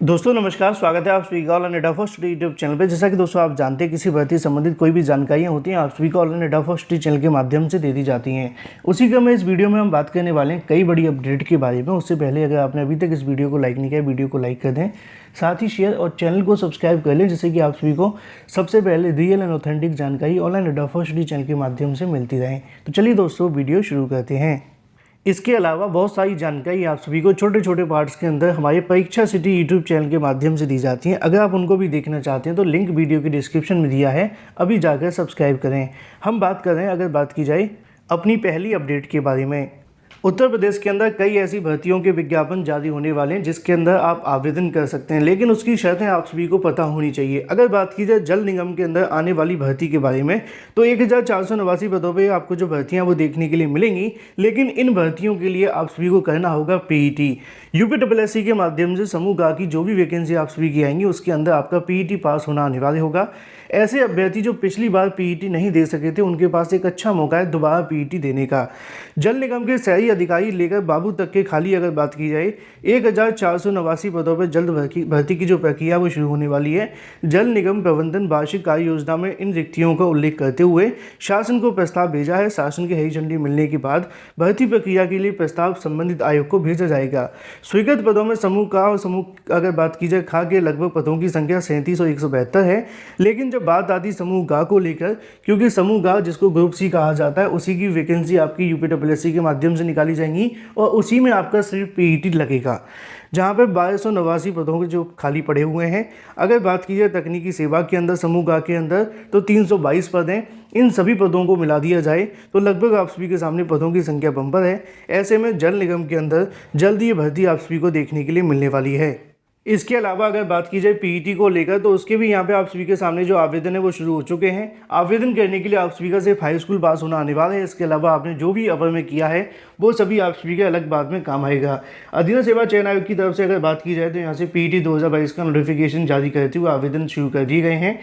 दोस्तों नमस्कार, स्वागत है आप सभी का online data first YouTube channel पे। जैसा कि दोस्तों आप जानते हैं, किसी भर्ती संबंधित कोई भी जानकारियां होती हैं आप सभी को ऑनलाइन डेटा फर्स्ट चैनल के माध्यम से दे दी जाती हैं। उसी का मैं इस वीडियो में हम बात करने वाले हैं कई बड़ी अपडेट के बारे में। उससे पहले अगर आपने अभी तक इस वीडियो को लाइक नहीं किया, वीडियो को लाइक कर दें, साथ ही शेयर और चैनल को सब्सक्राइब कर लें, जिससे कि आप सभी को सबसे पहले रियल एंड ऑथेंटिक जानकारी ऑनलाइन डेटा फर्स्ट चैनल के माध्यम से मिलती रहे। तो चलिए दोस्तों वीडियो शुरू करते हैं। इसके अलावा बहुत सारी जानकारी आप सभी को छोटे छोटे पार्ट्स के अंदर हमारे परीक्षा सिटी यूट्यूब चैनल के माध्यम से दी जाती हैं। अगर आप उनको भी देखना चाहते हैं तो लिंक वीडियो के डिस्क्रिप्शन में दिया है, अभी जाकर सब्सक्राइब करें। हम बात कर रहे हैं, अगर बात की जाए अपनी पहली अपडेट के बारे में। उत्तर प्रदेश के अंदर कई ऐसी भर्तियों के विज्ञापन जारी होने वाले हैं जिसके अंदर आप आवेदन कर सकते हैं, लेकिन उसकी शर्तें आप सभी को पता होनी चाहिए। अगर बात की जाए जल निगम के अंदर आने वाली भर्ती के बारे में, तो 1489 पदों पे आपको जो भर्तियां वो देखने के लिए मिलेंगी, लेकिन इन भर्तियों के लिए आप सभी को करना होगा पीईटी। यूपीएससी के माध्यम से समूह गा की जो भी वैकेंसी आप सभी की आएंगी उसके अंदर आपका पीईटी पास होना अनिवार्य होगा। ऐसे अभ्यर्थी जो पिछली बार पीईटी नहीं दे सके थे, उनके पास एक अच्छा मौका है दोबारा पीईटी देने का। जल निगम के शहरी अधिकारी लेकर बाबू तक के खाली अगर बात की जाए, 1489 पदों पर जल्द भर्ती की जो प्रक्रिया वो शुरू होने वाली है। जल निगम प्रबंधन वार्षिक कार्य योजना में इन रिक्तियों का उल्लेख करते हुए शासन को प्रस्ताव भेजा है। शासन की हरी झंडी मिलने के बाद भर्ती प्रक्रिया के लिए प्रस्ताव संबंधित आयोग को भेजा जाएगा। स्वीकृत पदों में समूह का और समूह अगर बात की जाए खा के लगभग पदों की संख्या 37 और 172 है। लेकिन जब बात आती समूह गा को लेकर, क्योंकि समूह गा जिसको ग्रुप सी कहा जाता है, उसी की वैकेंसी आपकी यूपीएससी के माध्यम से निकाली जाएंगी और उसी में आपका सिर्फ पीईटी लगेगा, जहां पे 1289 पदों के जो खाली पड़े हुए हैं। अगर बात की जाए तकनीकी सेवा के अंदर समूह गा के अंदर, तो 322 पद हैं। इन सभी पदों को मिला दिया जाए तो लगभग आप सभी के सामने पदों की संख्या बम्पर है। ऐसे में जल निगम के अंदर जल्द ये भर्ती आप सभी को देखने के लिए मिलने वाली है। इसके अलावा अगर बात की जाए पीईटी को लेकर, तो उसके भी यहाँ पे आप सभी के सामने जो आवेदन है वो शुरू हो चुके हैं। आवेदन करने के लिए आप सभी का सिर्फ हाई स्कूल पास होना अनिवार्य है। इसके अलावा आपने जो भी अपर में किया है वो सभी आप सभी के अलग बाद में काम आएगा। अधीन सेवा चयन आयोग की तरफ से अगर बात की जाए तो यहाँ से पीईटी 2022 का नोटिफिकेशन जारी करते हुए आवेदन शुरू कर दिए गए हैं।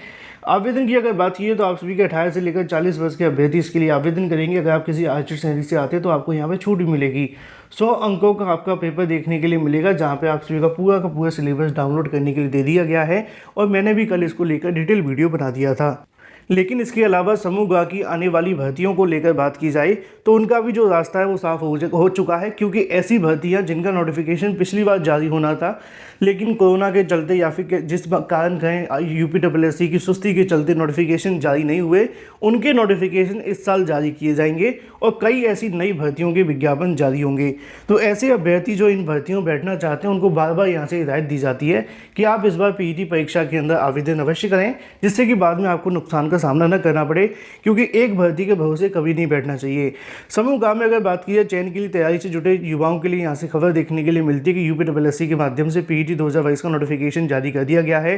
आवेदन की अगर बात की तो आप सभी के 18 से लेकर 40 वर्ष के अभ्यर्थी इसके लिए आवेदन करेंगे। अगर आप किसी आर्थिक श्रेणी से आते हैं तो आपको यहाँ पे छूट भी मिलेगी। 100 अंकों का आपका पेपर देखने के लिए मिलेगा, जहाँ पे आप सभी का पूरा सिलेबस डाउनलोड करने के लिए दे दिया गया है और मैंने भी कल इसको लेकर डिटेल वीडियो बना दिया था। लेकिन इसके अलावा समूह गा की आने वाली भर्तियों को लेकर बात की जाए तो उनका भी जो रास्ता है वो साफ हो चुका है, क्योंकि ऐसी भर्तियां जिनका नोटिफिकेशन पिछली बार जारी होना था, लेकिन कोरोना के चलते या फिर जिस कारण कहें यूपीएससी की सुस्ती के चलते नोटिफिकेशन जारी नहीं हुए, उनके नोटिफिकेशन इस साल जारी किए जाएंगे और कई ऐसी नई भर्तियों के विज्ञापन जारी होंगे। तो ऐसे अभ्यर्थी जो इन भर्तियों में बैठना चाहते हैं उनको बार बार यहाँ से हिदायत दी जाती है कि आप इस बार पीईटी परीक्षा के अंदर आवेदन अवश्य करें, जिससे कि बाद में आपको नुकसान का सामना न करना पड़े, क्योंकि एक भर्ती के भरोसे कभी नहीं बैठना चाहिए। समूह गांव में अगर बात की जाए चयन के लिए तैयारी से जुटे युवाओं के लिए यहाँ से खबर देखने के लिए मिलती है कि यूपीएससी के माध्यम से पीईटी 2022 का नोटिफिकेशन जारी कर दिया गया है।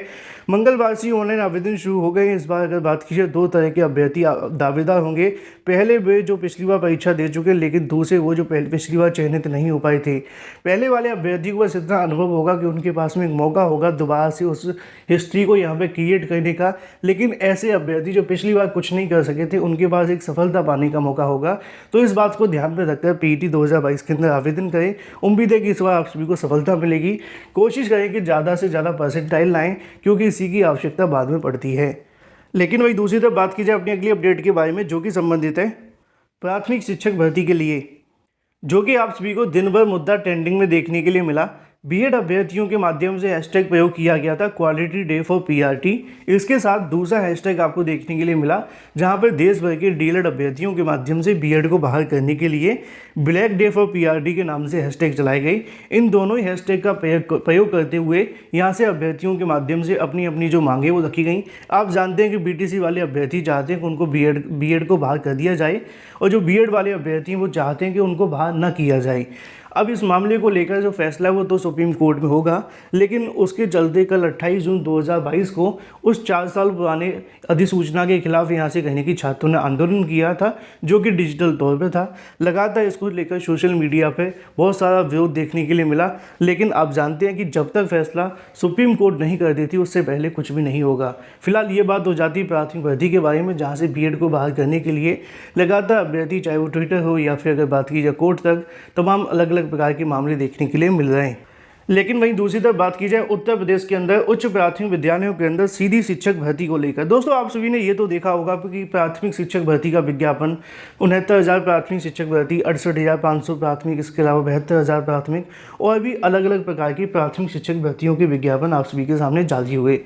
मंगलवार से ऑनलाइन आवेदन शुरू हो गए हैं। इस बार अगर बात की जाए 2 तरह के अभ्यर्थी दावेदार होंगे। पहले वे जो पिछली बार परीक्षा दे चुके, लेकिन दूसरे वो जो पिछली बार चयनित नहीं हो पाए थे। पहले वाले अभ्यर्थी को बस इतना अनुभव होगा कि उनके पास में एक मौका होगा दोबारा से उस हिस्ट्री को यहाँ पे क्रिएट करने का, लेकिन ऐसे अभ्यर्थी जो पिछली बार कुछ नहीं कर सके थे उनके पास एक सफलता पाने का मौका होगा। तो इस बात को ध्यान में रखकर पीईटी 2022 के अंदर आवेदन करें। उम्मीद है कि इस बार आप सभी को सफलता मिलेगी। कोशिश करें कि ज़्यादा से ज़्यादा परसेंटाइल लाएं, क्योंकि इसी की आवश्यकता बाद में पड़ती है। लेकिन वही दूसरी तरफ बात की जाए अपनी अगली अपडेट के बारे में, जो कि संबंधित है प्राथमिक शिक्षक भर्ती के लिए, जो कि आप सभी को दिन भर मुद्दा ट्रेंडिंग में देखने के लिए मिला। बीएड अभ्यर्थियों के माध्यम से हैशटैग प्रयोग किया गया था क्वालिटी डे फॉर पीआरटी। इसके साथ दूसरा हैशटैग आपको देखने के लिए मिला, जहां पर देश भर के डीएलएड अभ्यर्थियों के माध्यम से बीएड को बाहर करने के लिए ब्लैक डे फॉर पीआरटी के नाम से हैशटैग चलाई गई। इन दोनों ही हैशटैग का प्रयोग करते हुए यहाँ से अभ्यर्थियों के माध्यम से अपनी अपनी जो मांगे वो रखी गई। आप जानते हैं कि बीटीसी वाले अभ्यर्थी चाहते हैं कि उनको बीएड को बाहर कर दिया जाए, और जो बीएड वाले अभ्यर्थी हैं वो चाहते हैं कि उनको बाहर न किया जाए। अब इस मामले को लेकर जो फैसला है वो तो सुप्रीम कोर्ट में होगा, लेकिन उसके चलते कल 28 जून 2022 को उस 4 साल पुराने अधिसूचना के खिलाफ यहाँ से कहने की छात्रों ने आंदोलन किया था, जो कि डिजिटल तौर पे था। लगातार इसको लेकर सोशल मीडिया पे बहुत सारा विरोध देखने के लिए मिला, लेकिन आप जानते हैं कि जब तक फैसला सुप्रीम कोर्ट नहीं कर देती उससे पहले कुछ भी नहीं होगा। फिलहाल ये बात हो जाती है प्राथमिक भर्ती के बारे में, जहाँ से बीएड को बाहर करने के लिए लगातार अभ्यर्थी, चाहे वो ट्विटर हो या फिर अगर बात की जाए कोर्ट तक, तमाम अलग अलग प्रकार के मामले देखने के लिए मिल रहे हैं। लेकिन वहीं दूसरी तरफ बात की जाए उत्तर प्रदेश के अंदर उच्च प्राथमिक विद्यालयों के अंदर सीधी शिक्षक भर्ती को लेकर, दोस्तों आप सभी ने ये तो देखा होगा कि प्राथमिक शिक्षक भर्ती का विज्ञापन 69,000 प्राथमिक शिक्षक भर्ती, 68,500 प्राथमिक, इसके अलावा 72,000 प्राथमिक और भी अलग अलग प्रकार की प्राथमिक शिक्षक भर्तियों के विज्ञापन आप सभी के सामने जारी हुए।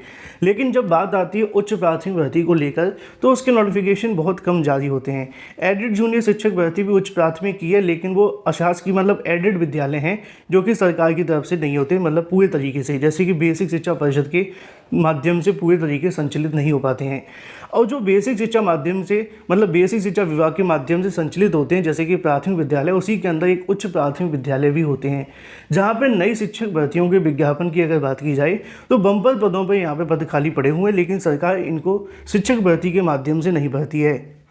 लेकिन जब बात आती है उच्च प्राथमिक भर्ती को लेकर तो उसके नोटिफिकेशन बहुत कम जारी होते हैं। एडेड जूनियर शिक्षक भर्ती भी उच्च प्राथमिक की है, लेकिन वो अशासकीय मतलब एडेड विद्यालय हैं जो कि सरकार की तरफ से नहीं होते, मतलब पूरे तरीके से, जैसे कि बेसिक शिक्षा परिषद के माध्यम से पूरे तरीके से संचालित नहीं हो पाते हैं। और जो बेसिक शिक्षा माध्यम से मतलब बेसिक शिक्षा विभाग के माध्यम से संचालित होते हैं, जैसे कि प्राथमिक विद्यालय, उसी के अंदर एक उच्च प्राथमिक विद्यालय भी होते हैं, जहाँ पर नई शिक्षक भर्तियों के विज्ञापन की अगर बात की जाए तो बम्पर पदों पर यहाँ पे पद खाली पड़े हुए हैं, लेकिन सरकार इनको शिक्षक भर्ती के माध्यम से नहीं भरती है।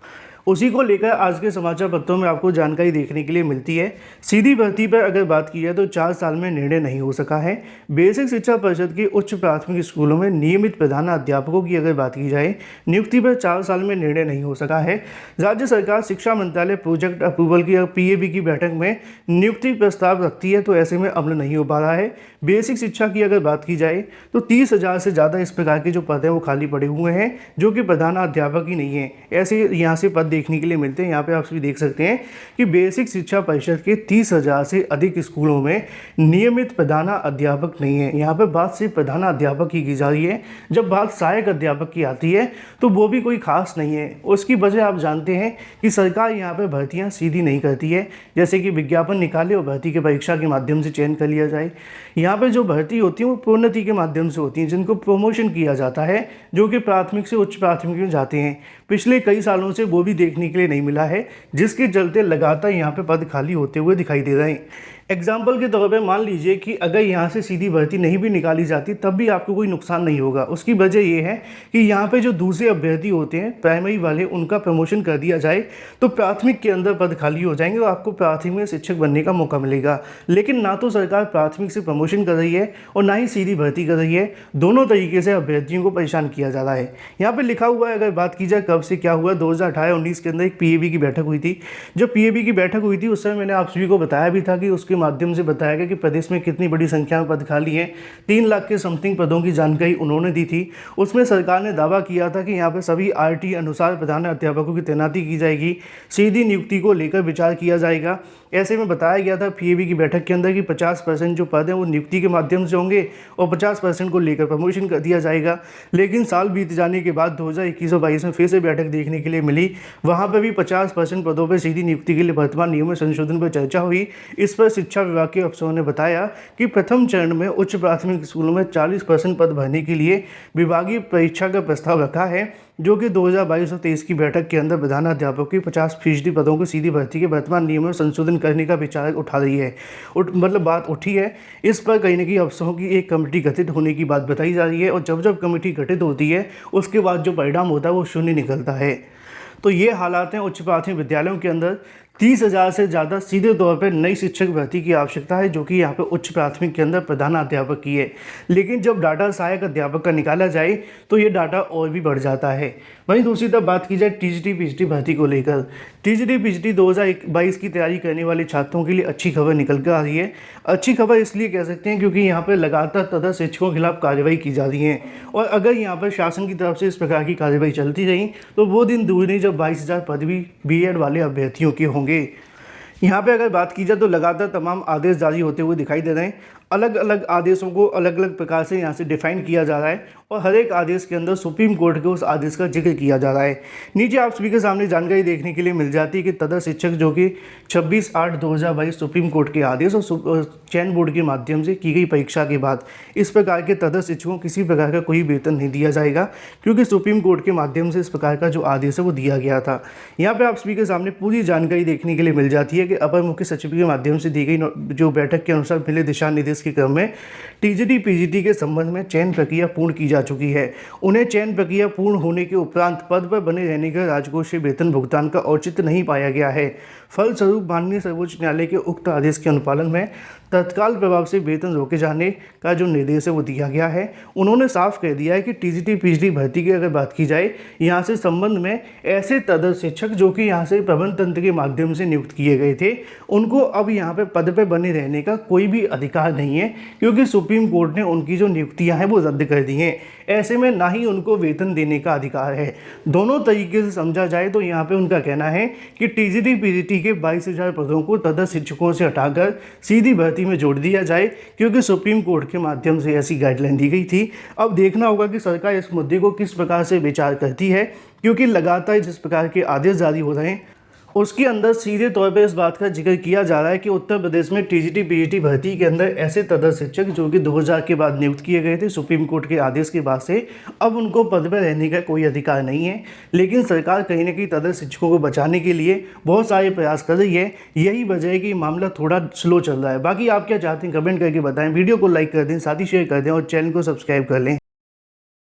उसी को लेकर आज के समाचार पत्रों में आपको जानकारी देखने के लिए मिलती है। सीधी भर्ती पर अगर बात की जाए तो 4 साल में निर्णय नहीं हो सका है। बेसिक शिक्षा परिषद के उच्च प्राथमिक स्कूलों में नियमित प्रधानाध्यापकों की अगर बात की जाए, नियुक्ति पर 4 साल में निर्णय नहीं हो सका है। राज्य सरकार शिक्षा मंत्रालय प्रोजेक्ट अप्रूवल की PAB की बैठक में नियुक्ति प्रस्ताव रखती है, तो ऐसे में अमल नहीं हो पा रहा है। बेसिक शिक्षा की अगर बात की जाए तो 30,000 से ज़्यादा इस प्रकार के जो पद हैं वो खाली पड़े हुए हैं, जो कि प्रधानाध्यापक ही नहीं है। ऐसे यहाँ से पद देखने के लिए मिलते हैं। यहाँ पे आप सभी देख सकते हैं कि बेसिक शिक्षा परिषद के 30,000 से अधिक स्कूलों में नियमित प्रधानाध्यापक नहीं है। यहाँ पे बात सिर्फ प्रधानाध्यापक की जा रही है। जब बात सहायक अध्यापक की आती है तो वो भी कोई खास नहीं है। उसकी वजह आप जानते हैं कि सरकार यहाँ पे भर्तियाँ सीधी नहीं करती है, जैसे कि विज्ञापन निकाले और भर्ती के परीक्षा के माध्यम से चयन कर लिया जाए। यहाँ पे जो भर्ती होती है वो प्रोन्नति के माध्यम से होती है, जिनको प्रमोशन किया जाता है, जो कि प्राथमिक से उच्च प्राथमिक में जाते हैं। पिछले कई सालों से वो भी देखने के लिए नहीं मिला है, जिसके चलते लगातार यहाँ पे पद खाली होते हुए दिखाई दे रहे हैं। एग्जाम्पल के तौर पे मान लीजिए कि अगर यहाँ से सीधी भर्ती नहीं भी निकाली जाती तब भी आपको कोई नुकसान नहीं होगा। उसकी वजह ये है कि यहाँ पे जो दूसरे अभ्यर्थी होते हैं प्राइमरी वाले, उनका प्रमोशन कर दिया जाए तो प्राथमिक के अंदर पद खाली हो जाएंगे और आपको प्राथमिक में शिक्षक बनने का मौका मिलेगा। लेकिन ना तो सरकार प्राथमिक से प्रमोशन कर रही है और ना ही सीधी भर्ती कर रही है। दोनों तरीके से अभ्यर्थियों को परेशान किया जा रहा है। यहाँ पर लिखा हुआ है, अगर बात की जाए कब से क्या हुआ, 2018-19 के अंदर एक PAB की बैठक हुई थी। जब PAB की बैठक हुई थी उस समय मैंने आप सभी को बताया भी था कि उसके माध्यम से बताया गया कि प्रदेश में कितनी बड़ी संख्या में पद खाली हैं। 3 लाख के समथिंग पदों की जानकारी उन्होंने दी थी। उसमें सरकार ने दावा किया था कि यहाँ पर सभी RT अनुसार प्रधानाध्यापकों की तैनाती की जाएगी, सीधी नियुक्ति को लेकर विचार किया जाएगा। ऐसे में बताया गया था PAB की बैठक के अंदर कि 50% जो पद हैं वो नियुक्ति के माध्यम से होंगे और 50% को लेकर प्रमोशन कर दिया जाएगा। लेकिन साल बीत जाने के बाद 2021 और 22 में फिर से बैठक देखने के लिए मिली। वहाँ पर भी 50% पदों पर सीधी नियुक्ति के लिए वर्तमान नियम में संशोधन पर चर्चा हुई। इस पर शिक्षा विभाग के अफसरों ने बताया कि प्रथम चरण में उच्च प्राथमिक स्कूलों में 40% पद भरने के लिए विभागीय परीक्षा का प्रस्ताव रखा है, जो कि 2022 और 23 की बैठक के अंदर प्रधानाध्यापकों की 50% पदों को सीधी भर्ती के वर्तमान नियमों में संशोधन करने का विचार उठा रही है। मतलब बात उठी है। इस पर कहीं ना कहीं अफसरों की एक कमेटी गठित होने की बात बताई जा रही है और जब कमेटी गठित होती है उसके बाद जो परिणाम होता है वो शून्य निकलता है। तो ये हालात हैं उच्च प्राथमिक विद्यालयों के अंदर। 30,000 से ज़्यादा सीधे तौर पर नई शिक्षक भर्ती की आवश्यकता है, जो कि यहाँ पे उच्च प्राथमिक के अंदर प्रधानाध्यापक की है। लेकिन जब डाटा सहायक अध्यापक का निकाला जाए तो ये डाटा और भी बढ़ जाता है। वहीं दूसरी तरफ बात की जाए TGT PGT भर्ती को लेकर, TGT PGT 2022 की तैयारी करने वाले छात्रों के लिए अच्छी खबर निकल कर आ रही है। अच्छी खबर इसलिए कह सकते हैं क्योंकि यहाँ पर लगातार तदर्थ शिक्षकों के खिलाफ कार्रवाई की जा रही है, और अगर यहाँ पर शासन की तरफ से इस प्रकार की कार्रवाई चलती रही तो वो दिन दूर नहीं जब 22,000 पद भी BEd वाले अभ्यर्थियों के होंगे। यहाँ पे अगर बात की जाए तो लगातार तमाम आदेश जारी होते हुए दिखाई दे रहे हैं। अलग अलग आदेशों को अलग अलग प्रकार से यहाँ से डिफाइन किया जा रहा है और हर एक आदेश के अंदर सुप्रीम कोर्ट के उस आदेश का जिक्र किया जा रहा है। नीचे आप सभी के सामने जानकारी देखने के लिए मिल जाती है कि तदर्थ शिक्षक जो कि 26/8/2022 सुप्रीम कोर्ट के आदेश और चयन बोर्ड के माध्यम से की गई परीक्षा के बाद इस प्रकार के तदर्थ शिक्षकों को किसी प्रकार का कोई वेतन नहीं दिया जाएगा, क्योंकि सुप्रीम कोर्ट के माध्यम से इस प्रकार का जो आदेश है वो दिया गया था। यहाँ पर आप सभी के सामने पूरी जानकारी देखने के लिए मिल जाती है कि अपर मुख्य सचिव के माध्यम से दी गई जो बैठक के अनुसार मिले दिशा निर्देश के क्रम में TGT PGT के संबंध में चयन प्रक्रिया पूर्ण की जा चुकी है। उन्हें चयन प्रक्रिया पूर्ण होने के उपरांत पद पर बने रहने का राजकोषीय वेतन भुगतान का औचित्य नहीं पाया गया है। फलस्वरूप माननीय सर्वोच्च न्यायालय के उक्त आदेश के अनुपालन में तत्काल प्रभाव से वेतन रोके जाने का जो निर्देश है वो दिया गया है। उन्होंने साफ कह दिया है कि टीजीटी पीजीटी भर्ती की अगर बात की जाए यहाँ से संबंध में ऐसे तदर्थ शिक्षक जो कि यहाँ से प्रबंध तंत्र के माध्यम से नियुक्त किए गए थे, उनको अब यहाँ पे पद पे बने रहने का कोई भी अधिकार नहीं है, क्योंकि सुप्रीम कोर्ट ने उनकी जो नियुक्तियाँ हैं वो रद्द कर दी हैं। ऐसे में ना ही उनको वेतन देने का अधिकार है। दोनों तरीके से समझा जाए तो यहाँ पे उनका कहना है कि टीजीटी पीजीटी के 22,000 पदों को तदर्थ शिक्षकों से हटाकर सीधी भर्ती में जोड़ दिया जाए, क्योंकि सुप्रीम कोर्ट के माध्यम से ऐसी गाइडलाइन दी गई थी। अब देखना होगा कि सरकार इस मुद्दे को किस प्रकार से विचार करती है, क्योंकि लगातार जिस प्रकार के आदेश जारी हो रहे हैं उसके अंदर सीधे तौर पर इस बात का जिक्र किया जा रहा है कि उत्तर प्रदेश में टीजीटी पीजीटी भर्ती के अंदर ऐसे तदर्थ शिक्षक जो कि 2000 के बाद नियुक्त किए गए थे सुप्रीम कोर्ट के आदेश के बाद से, अब उनको पद पर रहने का कोई अधिकार नहीं है। लेकिन सरकार कहीं ना कहीं तदर्थ शिक्षकों को बचाने के लिए बहुत सारे प्रयास कर रही है। यही वजह है कि मामला थोड़ा स्लो चल रहा है। बाकी आप क्या चाहते हैं कमेंट करके बताएं। वीडियो को लाइक कर दें, साथ ही शेयर कर दें और चैनल को सब्सक्राइब कर लें।